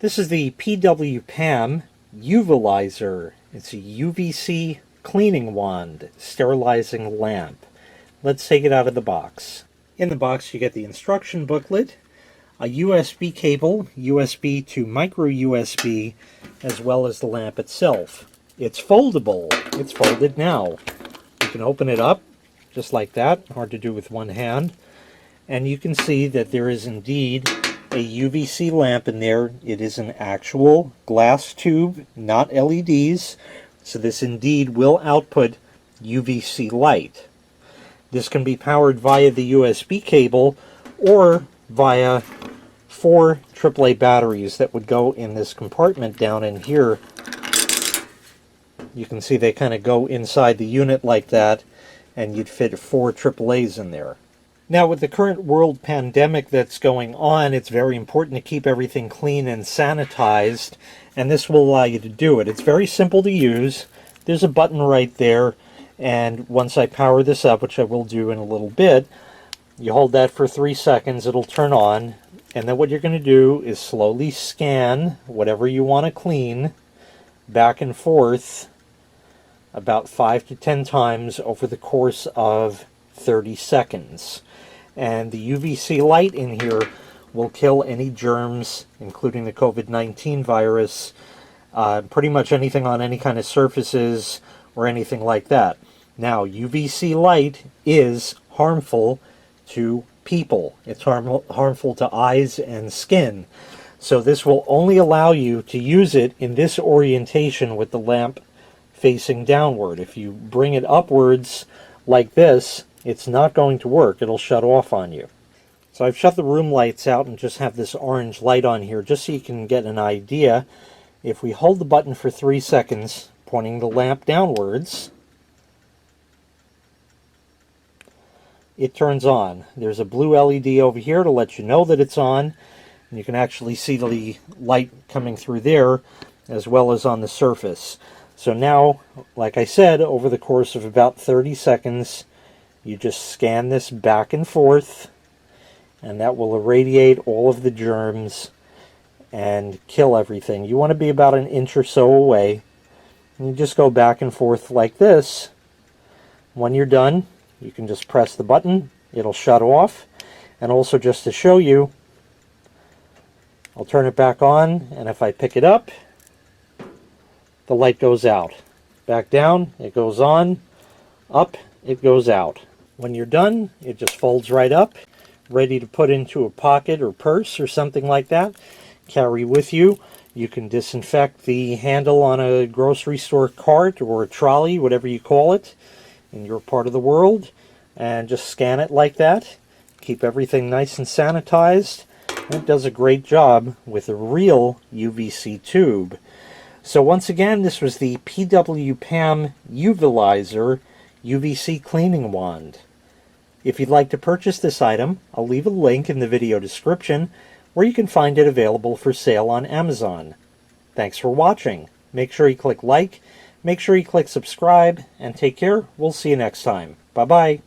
This is the PWPAM UVILIZER. It's a UVC cleaning wand, sterilizing lamp. Let's take it out of the box. In the box you get the instruction booklet, a USB cable, USB to micro USB, as well as the lamp itself. It's foldable. It's folded now. You can open it up just like that, hard to do with one hand, and you can see that there is indeed a UVC lamp in there. It is an actual glass tube, not LEDs, so this indeed will output UVC light. This can be powered via the USB cable or via 4 AAA batteries that would go in this compartment down in here. You can see they kind of go inside the unit like that, and you'd fit 4 AAAs in there. Now, with the current world pandemic that's going on, it's very important to keep everything clean and sanitized, and this will allow you to do it. It's very simple to use. There's a button right there, and once I power this up, which I will do in a little bit, you hold that for 3 seconds, it'll turn on, and then what you're going to do is slowly scan whatever you want to clean back and forth about 5 to 10 times over the course of 30 seconds. And the UVC light in here will kill any germs, including the COVID-19 virus, pretty much anything on any kind of surfaces or anything like that. Now, UVC light is harmful to people. It's harmful to eyes and skin. So this will only allow you to use it in this orientation with the lamp facing downward. If you bring it upwards like this, it's not going to work. It'll shut off on you. So I've shut the room lights out and just have this orange light on here just so you can get an idea. If we hold the button for 3 seconds, pointing the lamp downwards, it turns on. There's a blue LED over here to let you know that it's on. And you can actually see the light coming through there as well as on the surface. So now, like I said, over the course of about 30 seconds, you just scan this back and forth, and that will irradiate all of the germs and kill everything. You want to be about an inch or so away, and you just go back and forth like this. When you're done, you can just press the button, it'll shut off. And also, just to show you, I'll turn it back on, and if I pick it up, the light goes out. Back down, it goes on. Up, it goes out. When you're done, it just folds right up, ready to put into a pocket or purse or something like that. Carry with you. You can disinfect the handle on a grocery store cart or a trolley, whatever you call it, in your part of the world, and just scan it like that. Keep everything nice and sanitized. And it does a great job with a real UVC tube. So once again, this was the PWPAM UVILIZER UVC cleaning wand. If you'd like to purchase this item, I'll leave a link in the video description where you can find it available for sale on Amazon. Thanks for watching. Make sure you click like, make sure you click subscribe, and take care. We'll see you next time. Bye-bye.